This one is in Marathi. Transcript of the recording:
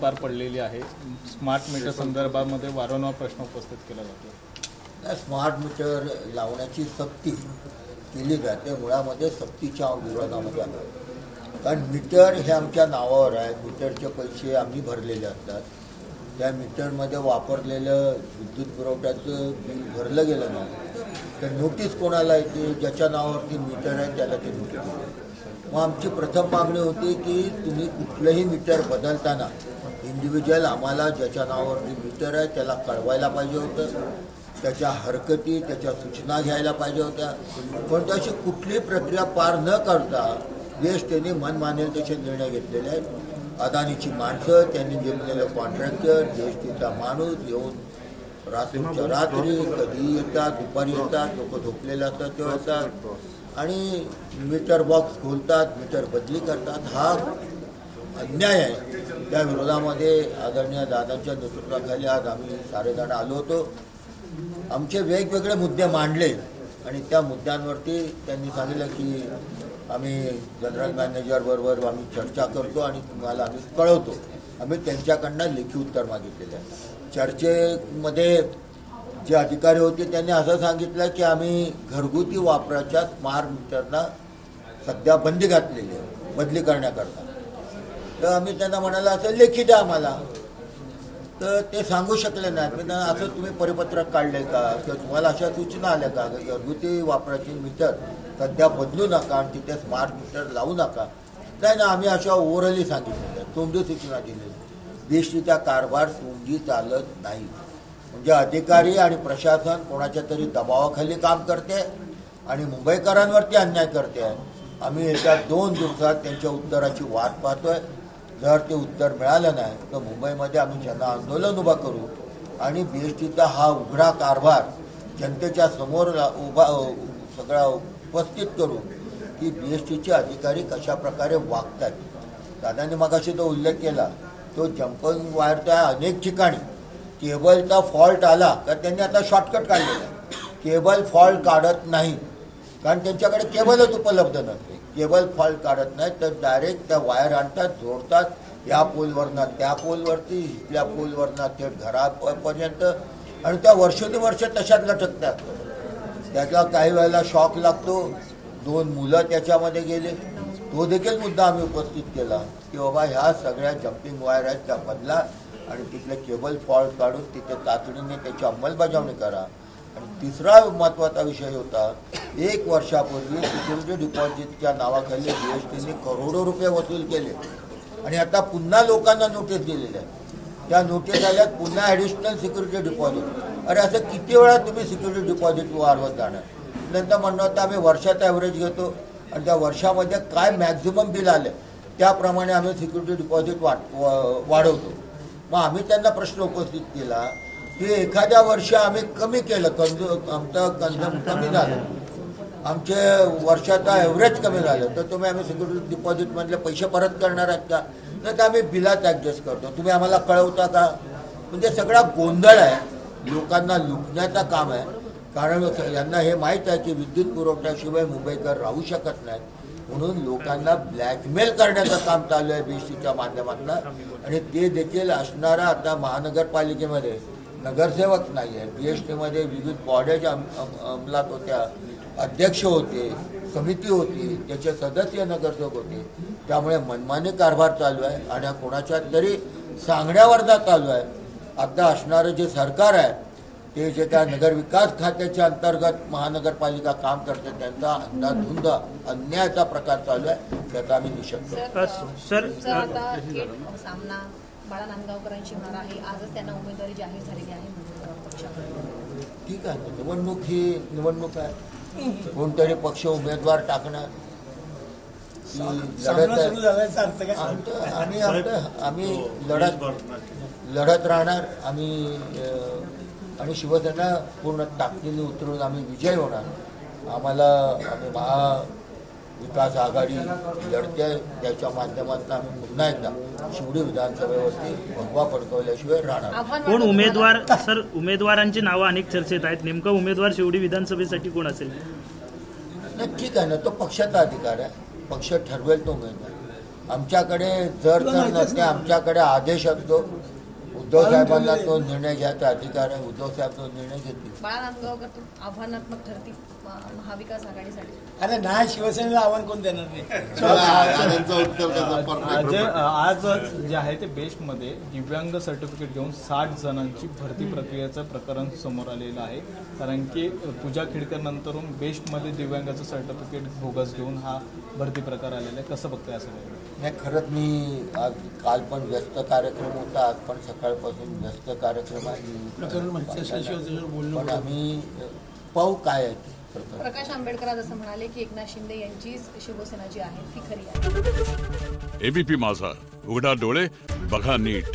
पार पडलेली आहे. स्मार्ट मीटर संदर्भामध्ये वारंवार प्रश्न उपस्थित केला जातो. स्मार्ट मीटर लावण्याची सक्ती केली जाते, मुळामध्ये सक्तीच्या विरोधामध्ये आहे. कारण मीटर हे आमच्या नावावर आहे, मीटरचे पैसे आम्ही भरलेले असतात. त्या मीटरमध्ये वापरलेलं विद्युत पुरवठ्याचं बिल भरलं गेलं नाही तर नोटीस कोणाला येते? ज्याच्या नावावरती मीटर आहे त्याला ते नोटीस येते. मग आमची प्रथम मागणी होती की तुम्ही कुठलंही मीटर बदलताना इंडिव्हिज्युअल आम्हाला ज्याच्या नावावरती मीटर आहे त्याला कळवायला पाहिजे होतं, त्याच्या हरकती त्याच्या सूचना घ्यायला पाहिजे होत्या. पण तशी कुठलीही प्रक्रिया पार न करता BSTने मन मानेल तसे निर्णय घेतलेले आहेत. अदानीची माणसं, त्यांनी नेमलेलं कॉन्ट्रॅक्टर, BSTचा माणूस येऊन रात्रीच्या रात्री कधी येतात, दुपारी येतात, लोक झोपलेले असतात तेव्हा येतात आणि मीटर बॉक्स खोलतात, मीटर बदली करतात. हा अन्याय आहे. त्या विरोधामध्ये आदरणीय दादांच्या नेतृत्वाखाली आज आम्ही सारेजण आलो होतो. आमचे वेगवेगळे मुद्दे मांडले आणि त्या मुद्द्यांवरती त्यांनी सांगितलं की आम्ही जनरल मॅनेजरबरोबर आम्ही चर्चा करतो आणि तुम्हाला आम्ही कळवतो. आम्ही त्यांच्याकडनं लेखी उत्तर मागितलेलं आहे. चर्चेमध्ये जे अधिकारी होते त्यांनी असं सांगितलं की आम्ही घरगुती वापराच्या स्मार्ट मीटरला सध्या बंदी घातलेली आहे बदली करण्याकरता. तर आम्ही त्यांना म्हणाला असं लेखी द्या आम्हाला. तर ते सांगू शकले नाहीत. पण असं तुम्ही परिपत्रक काढले का किंवा तुम्हाला अशा सूचना आल्या का घरगुती वापराची मीटर सध्या बदलू नका आणि तिथे स्मार्ट मीटर लावू नका? नाही ना, आम्ही अशा ओव्हरऑली सांगितलेल्या तोंडी सूचना दिलेली. BSTचा कारभार तोंडी चालत नाही. म्हणजे अधिकारी आणि प्रशासन कोणाच्या तरी दबावाखाली काम करते आणि मुंबईकरांवरती अन्याय करते आहे. आम्ही येत्या 2 दिवसात त्यांच्या उत्तराची वाट पाहतोय. जर ते उत्तर मिळालं नाही तर मुंबईमध्ये आम्ही जन आंदोलन उभा करू आणि BSTचा हा उघडा कारभार जनतेच्या समोर सगळा उपस्थित करू की BSTचे अधिकारी कशा प्रकारे वागतात. दादांनी मगाशी तो उल्लेख केला, तो जंपिंग वायरच्या अनेक ठिकाणी केबलचा फॉल्ट आला तर त्यांनी आता शॉर्टकट काढलेला. केबल फॉल्ट काढत नाही कारण त्यांच्याकडे केबलच उपलब्ध नसते. केबल फॉल्ट काढत नाही तर डायरेक्ट त्या वायर आणतात, जोडतात, या पोलवरनं त्या पोलवरती, इथल्या पोलवरनं थेट घरापर्यंत आणि त्या वर्षोनुवर्ष तशाच लटकतात. त्याचा काही वेळेला शॉक लागतो. 2 मुलं त्याच्यामध्ये गेले. तो देखील मुद्दा आम्ही उपस्थित केला की बाबा ह्या सगळ्या जम्पिंग वायर आहेत त्या बदला आणि तिथले केबल फॉल्ट काढून तिथे तातडीने त्याची अंमलबजावणी करा. आणि तिसरा महत्त्वाचा विषय होता, 1 वर्षापूर्वी सिक्युरिटी डिपॉझिटच्या नावाखाली BSTने करोडो रुपये वसूल केले आणि आता पुन्हा लोकांना नोटीस दिलेल्या आहे. त्या नोटीस आल्यात पुन्हा ॲडिशनल सिक्युरिटी डिपॉझिट. अरे असं किती वेळा तुम्ही सिक्युरिटी डिपॉझिट वाढवत जाणार? नंतर म्हणणं होतं आम्ही वर्षाचा ॲव्हरेज घेतो आणि त्या वर्षामध्ये काय मॅक्झिमम बिल आले त्याप्रमाणे आम्ही सिक्युरिटी डिपॉझिट वाढवतो. मग आम्ही त्यांना प्रश्न उपस्थित केला की एखाद्या वर्षी आम्ही कमी केलं, आमचं कन्झम कमी झालं, आमचे वर्षाचा ॲव्हरेज कमी झालं, तर तुम्ही आम्ही सिक्युरिटी डिपॉझिटमधले पैसे परत करणार आहात का? नाही तर आम्ही बिलात ॲडजस्ट करतो, तुम्ही आम्हाला कळवता का? म्हणजे सगळा गोंधळ आहे. लोकांना लुटण्याचं काम आहे. कारण यांना हे माहीत आहे की विद्युत पुरवठ्याशिवाय मुंबईकर राहू शकत नाहीत. म्हणून लोकांना ब्लॅकमेल करण्याचं काम चालू आहे BSTच्या माध्यमातून. आणि ते देखील असणारा आता महानगरपालिकेमध्ये नगरसेवक नाही आहे. BSTमध्ये विविध बॉड्या अंमलात होत्या, अध्यक्ष होते, समिती होती, त्याचे सदस्य नगरसेवक होते. त्यामुळे मनमानी कारभार चालू आहे आणि कोणाच्या तरी सांगण्यावरचा चालू आहे. आता असणारं जे सरकार आहे ते जे त्या नगरविकास खात्याच्या अंतर्गत महानगरपालिका काम करते त्यांचा अंधाधुंद अन्यायाचा प्रकार चालू आहे. त्याचा आम्ही निषेध करतो. सर, सामना बाळा नांदगावकरांशी होणार आहे. आजच त्यांना उमेदवारी जाहीर झालेली आहे. ठीक आहे, निवडणूक ही निवडणूक आहे. कोणतरी पक्ष उमेदवार टाकणार आम्ही लढत राहणार. आणि शिवसेना पूर्ण ताकदीने उतरून आम्ही विजय होणार. आम्ही महाविकास आघाडी लढते, त्याच्या माध्यमातून आम्ही पुन्हा एकदा शिवडी विधानसभेवरती भगवा फडकवल्याशिवाय राहणार. कोण उमेदवार? सर, उमेदवारांची नावं अनेक चर्चेत आहेत. नेमका उमेदवार शिवडी विधानसभेसाठी कोण असेल? ठीक आहे ना, तो पक्षाचा अधिकार आहे. पक्ष ठरवेल तो उमेदवार. आमच्याकडे जर तर नसते, आमच्याकडे आदेश असतो. उद्धव साहेबांना तो निर्णय घ्यायचा अधिकार आहे. उद्धव साहेब तो निर्णय घेतील. बाळा नांदगावकर आव्हानात्मक ठरतील महाविकास आघाडीसाठी. अरे नाही, शिवसेनेला आव्हान कोण देणार नाही. आज जे आहे ते बेस्टमध्ये दिव्यांग सर्टिफिकेट घेऊन 60 जणांची भरती प्रक्रियेचं प्रकरण समोर आलेलं आहे. कारण की पूजा खेडकर नंतरून बेस्टमध्ये दिव्यांगाचं सर्टिफिकेट बोगस घेऊन हा भरती प्रकार आलेला आहे. कसं बघताय असं नाही, खरंच मी आज काल पण व्यस्त कार्यक्रम होता, आज पण सकाळपासून व्यस्त कार्यक्रम आहे. पण आम्ही पाहू काय आहे. प्रकाश आंबेडकर आज असं म्हणाले की एकनाथ शिंदे यांची शिवसेना जी आहे ती खरी आहे. एबीपी माझा, उघडा डोळे बघा नीट.